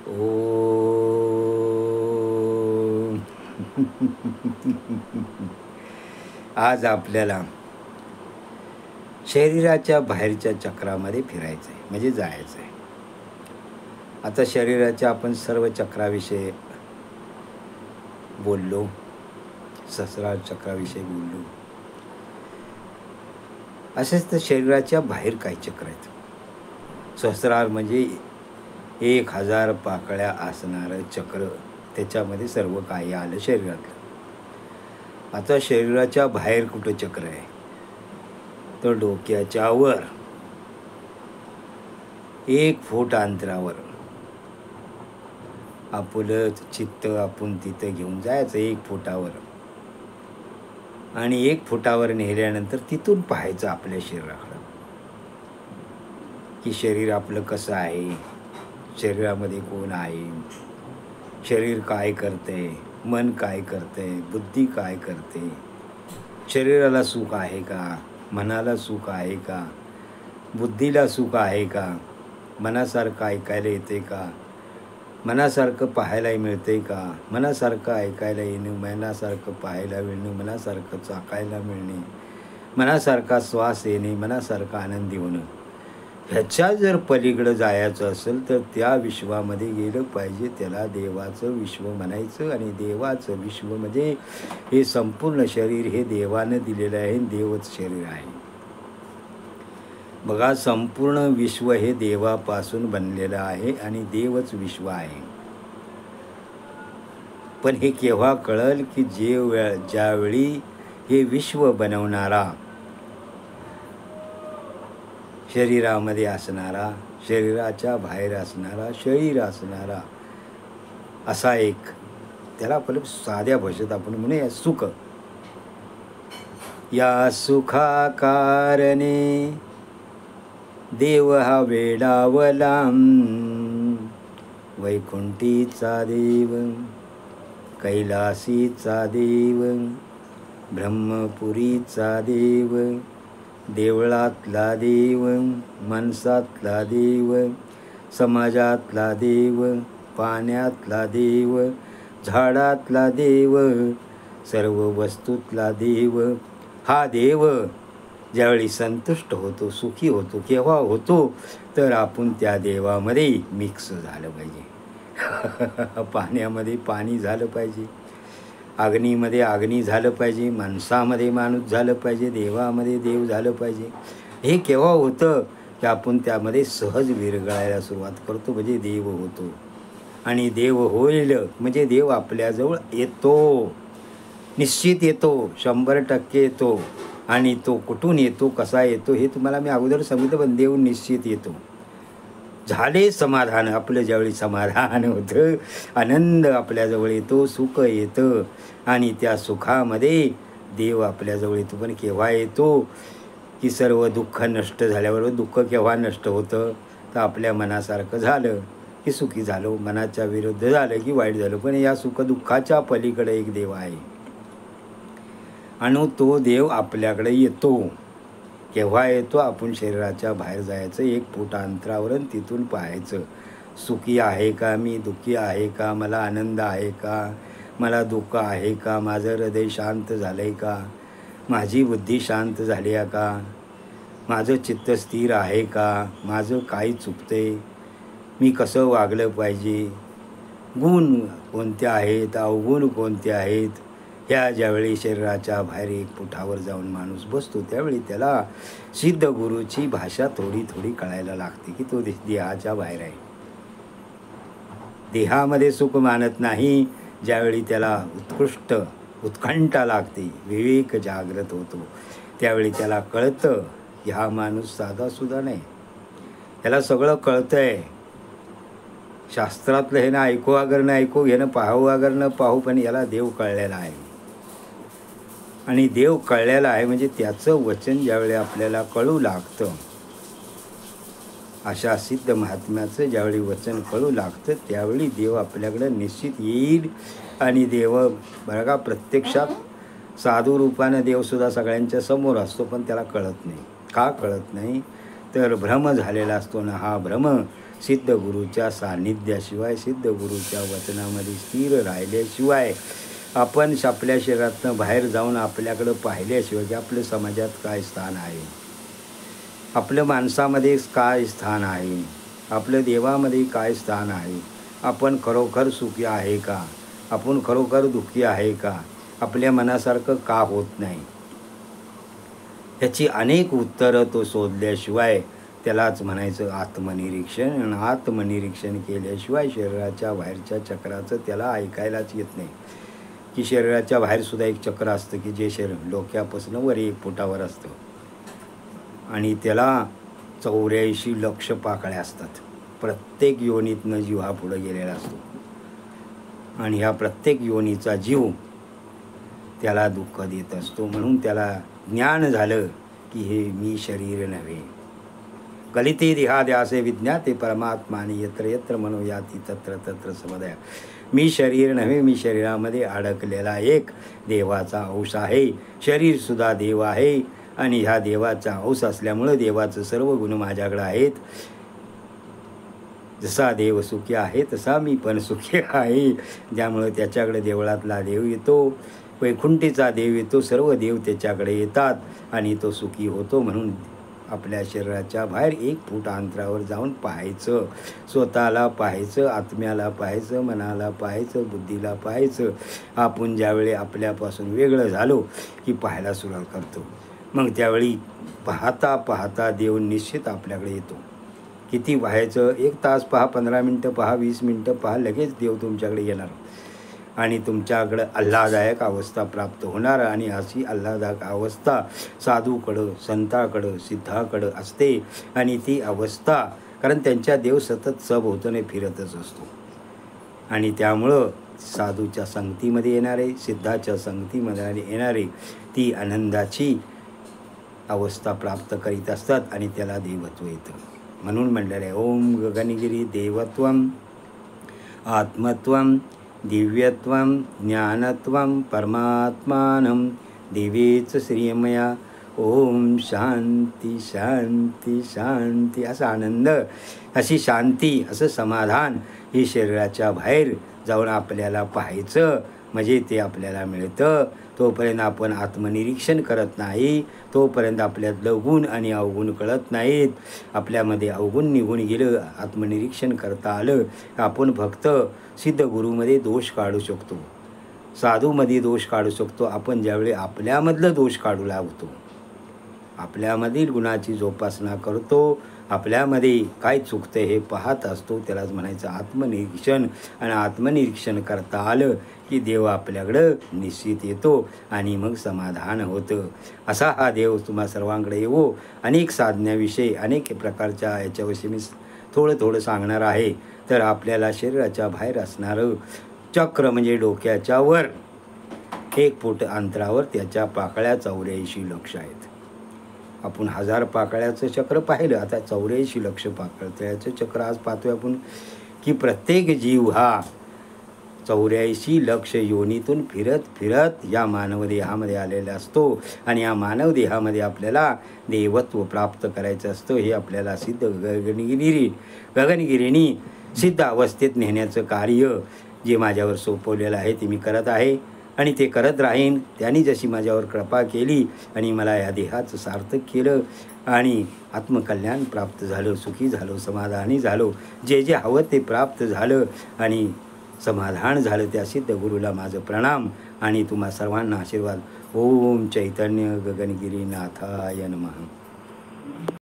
ओ आज आपल्याला शरीराच्या बाहेरच्या चक्रामध्ये फिरायचं आहे, म्हणजे जायचं आहे. आता शरीराच्या आपण सर्व चक्राविषयी बोललो, सहस्रार चक्राविषयी बोललो. असेच तर शरीराच्या बाहेर काही चक्र आहेत. सहस्रार म्हणजे 1000 पाकळ्या असणारं चक्र, त्याच्यामध्ये सर्व काही आलं शरीरातलं. आता शरीराच्या बाहेर कुठं चक्र आहे, तर डोक्याच्या वर 1 फूट अंतरावर आपलं चित्त आपण तिथं घेऊन जायचं 1 फुटावर, आणि 1 फुटावर नेल्यानंतर तिथून पाहायचं आपल्या शरीराकडं की शरीर आपलं कसं आहे, शरीरामध्ये कोण आहे, शरीर काय करते, मन काय करते, बुद्धी काय करते, शरीराला सुख आहे का, मनाला सुख आहे का, बुद्धीला सुख आहे का, मनासारखं ऐकायला येते का, मनासारखं पाहायला मिळते का, मनासारखं ऐकायला येणं, मनासारखं पाहायला मिळणं, मनासारखं चाकायला मिळणे, मनासारखा श्वास येणे, मनासारखा आनंदी होणं. ह्याच्या जर पलीकडं जायचं असेल तर त्या विश्वामध्ये गेलं पाहिजे. त्याला देवाचं विश्व म्हणायचं. आणि देवाचं विश्व म्हणजे हे संपूर्ण शरीर हे देवानं दिलेलं आहे, देवच शरीर आहे. बघा, संपूर्ण विश्व हे देवापासून बनलेलं आहे आणि देवच विश्व आहे. पण हे केव्हा कळल की ज्यावेळी हे विश्व बनवणारा, शरीरामध्ये असणारा, शरीराच्या बाहेर असणारा, शरीर असणारा असा एक, त्याला आपण साध्या भाषेत आपण म्हणूया सुख. या सुखाकारणे देव हा वेडावला, वैकुंठीचा देव, कैलासीचा देव, ब्रह्मपुरीचा देव, देवळातला देव, मनसातला देव, समाजातला देव, पाण्यातला देव, झाडातला देव, सर्व वस्तूतला देव. हा देव ज्यावेळी संतुष्ट होतो, सुखी होतो, केव्हा होतो तर आपण त्या देवामध्ये मिक्स झालं पाहिजे. पाण्यामध्ये पाणी झालं पाहिजे, अग्नीमध्ये अग्नी झालं पाहिजे, माणसामध्ये माणूस झालं पाहिजे, देवामध्ये देव झालं पाहिजे. हे केव्हा होतं की आपण त्यामध्ये सहज विरघळायला सुरुवात करतो, म्हणजे देव होतो. आणि देव होईल म्हणजे देव आपल्याजवळ येतो, निश्चित येतो, 100% येतो. आणि तो कुठून येतो, कसा येतो हे तुम्हाला मी अगोदर सांगितलं. पण देव निश्चित येतो. झाले समाधान, आपलं ज्यावेळी समाधान होतं, आनंद आपल्याजवळ येतो, सुख येतं, आणि त्या सुखामध्ये देव आपल्याजवळ येतो. पण केव्हा येतो की सर्व दुःख नष्ट झाल्याबरोबर. दुःख केव्हा नष्ट होतं तर आपल्या मनासारखं झालं की सुखी झालो, मनाच्या विरुद्ध झालं की वाईट झालं. पण या सुख दुःखाच्या पलीकडे एक देव आहे, आणि तो देव आपल्याकडे येतो. केव्हा येतो, आपण शरीराच्या बाहेर जायचं 1 फूट अंतरावर, तिथून पाहायचं सुखी आहे का, मी दुःखी आहे का, मला आनंद आहे का, मला दुःख आहे का, माझं हृदय शांत झालं आहे का, माझी बुद्धी शांत झाली आहे का, माझं चित्त स्थिर आहे का, माझं काही चुकते, मी कसं वागलं पाहिजे, गुण कोणते आहेत, अवगुण कोणते आहेत. ह्या ज्यावेळी शरीराच्या बाहेर 1 फुटावर जाऊन माणूस बसतो त्यावेळी त्याला सिद्ध गुरुची भाषा थोडी थोडी कळायला लागते की तो देहाच्या बाहेर आहे. देहामध्ये सुख मानत नाही. ज्यावेळी त्याला उत्कंठा लागते, विवेक जागृत होतो, त्यावेळी त्याला कळतं की हा माणूस साधासुद्धा नाही, त्याला सगळं कळतं आहे. शास्त्रातलं हे ना ऐकू अगर न ऐकू, हे ना पाहू अगर न पाहू, पण याला देव कळलेला आहे. आणि देव कळलेला आहे म्हणजे त्याचं वचन ज्यावेळी आपल्याला कळू लागतं, अशा सिद्ध महात्म्याचं ज्यावेळी वचन कळू लागतं त्यावेळी देव आपल्याकडे निश्चित येईल. आणि देव बघा, प्रत्यक्षात साधू रूपानं देवसुद्धा सगळ्यांच्या समोर असतो, पण त्याला कळत नाही. का कळत नाही तर भ्रम झालेला असतो ना, हा भ्रम सिद्ध गुरूच्या सान्निध्याशिवाय, सिद्ध गुरूच्या वचनामध्ये स्थिर राहिल्याशिवाय, आपण आपल्या शरीरातनं बाहेर जाऊन आपल्याकडं पाहिल्याशिवाय की आपलं समाजात काय स्थान आहे, आपलं माणसामध्ये काय स्थान आहे, आपलं देवामध्ये काय स्थान आहे, आपण खरोखर सुखी आहे का, आपण खरोखर दुःखी आहे का, आपल्या मनासारखं का होत नाही, ह्याची अनेक उत्तरं तो शोधल्याशिवाय त्यालाच म्हणायचं आत्मनिरीक्षण. आणि आत्मनिरीक्षण केल्याशिवाय शरीराच्या बाहेरच्या चक्राचं त्याला ऐकायलाच येत नाही, की शरीराच्या बाहेरसुद्धा एक चक्र असतं की जे शरीर डोक्यापासून वर 1 फुटावर असतं आणि त्याला 84 लक्ष पाकळ्या असतात. प्रत्येक योनीतनं जीव हा पुढं गेलेला असतो आणि ह्या प्रत्येक योनीचा जीव त्याला दुःख देत असतो. म्हणून त्याला ज्ञान झालं की हे मी शरीर नव्हे. गलिते देहाद्यासे विज्ञाते परमात्माने यत्र यत्र मनोयाती तत्र तत्र समदया. मी शरीर नव्हे, मी शरीरामध्ये अडकलेला एक देवाचा अंश आहे. शरीरसुद्धा देव आहे आणि ह्या देवाचा अंश असल्यामुळं देवाचं सर्व गुण माझ्याकडे आहेत. जसा देव सुखी आहे तसा मी पण सुखी आहे. त्यामुळं त्याच्याकडे देवळातला देव येतो, वैकुंठीचा देव येतो, सर्व देव त्याच्याकडे येतात आणि तो सुखी होतो. म्हणून आपल्या शरीराच्या बाहेर 1 फूट अंतरावर जाऊन पाहायचं, स्वतःला पाहायचं, आत्म्याला पाहायचं, मनाला पाहायचं, बुद्धीला पाहायचं. आपण ज्यावेळी आपल्यापासून वेगळं झालो की पाहायला सुरुवात करतो, मग त्यावेळी पाहता पाहता देव निश्चित आपल्याकडे येतो. किती पाहायचं, 1 तास पहा, 15 मिनटं पहा, 20 मिनटं पहा, लगेच देव तुमच्याकडे येणार आणि तुमच्याकडं आल्हाददायक अवस्था प्राप्त होणार. आणि अशी आल्हाददायक अवस्था साधूकडं, संताकडं, सिद्धाकडं असते. आणि ती अवस्था, कारण त्यांच्या देव सतत सभोवताली फिरतच असतो आणि त्यामुळं साधूच्या संगतीमध्ये येणारे, सिद्धाच्या संगतीमध्ये येणारे ती आनंदाची अवस्था प्राप्त करीत असतात आणि त्याला देवत्व येतं. म्हणून म्हणलेलं आहे ओम गगनगिरी देवत्वम आत्मत्वम दिव्यत्वम ज्ञानत्वम परमात्मानं देवीच श्रीमया. ओम शांती शांती शांती. असा आनंद, अशी शांती, असं समाधान ही शरीराच्या बाहेर जाऊन आपल्याला पाहायचं, म्हणजे ते आपल्याला मिळतं. तोपर्यंत आपण आत्मनिरीक्षण करत नाही, तोपर्यंत आपल्यातलं गुण आणि अवगुण कळत नाहीत. आपल्यामध्ये अवगुण निघून गेलं, आत्मनिरीक्षण करता आलं, आपण फक्त सिद्ध गुरुमध्ये दोष काढू शकतो, साधूमध्ये दोष काढू शकतो. आपण ज्यावेळी आपल्यामधलं दोष काढू लागतो, आपल्यामधील गुणाची जोपासना करतो, आपल्यामध्ये काय चुकतं हे पाहत असतो, त्यालाच म्हणायचं आत्मनिरीक्षण. आणि आत्मनिरीक्षण करता आलं की देव आपल्याकडं निश्चित येतो आणि मग समाधान होतं. असा हा देव तुम्हा सर्वांकडे येवो. अनेक साधण्याविषयी, अनेक प्रकारच्या याच्याविषयी मी थोडं सांगणार आहे. तर आपल्याला शरीराच्या बाहेर असणारं चक्र म्हणजे डोक्याच्या वर 1 फूट अंतरावर त्याच्या पाकळ्या 84 लक्ष आहेत. आपण 1000 पाकळ्याचं चक्र पाहिलं, आता 84 लक्ष पाकळ्याचं चक्र आज पाहतोय आपण की प्रत्येक जीव हा 84 लक्ष योनीतून फिरत फिरत या मानव देहामध्ये आलेला असतो आणि या मानव देहामध्ये आपल्याला देवत्व प्राप्त करायचं असतं. हे आपल्याला सिद्ध गगनगिरीनी सिद्ध अवस्थेत नेण्याचं कार्य जे माझ्यावर सोपवलेलं आहे ते मी करत आहे आणि ते करत राहीन. त्यांनी जशी माझ्यावर कृपा केली आणि मला या देहाचं सार्थक केलं आणि आत्मकल्याण प्राप्त झालं, सुखी झालो, समाधानी झालो, जे जे हवं ते प्राप्त झालं आणि समाधान झालं. त्या सिद्ध गुरुला माझं प्रणाम आणि तुम्हा सर्वांना आशीर्वाद. ओम चैतन्य गगनगिरी नाथाय नमः.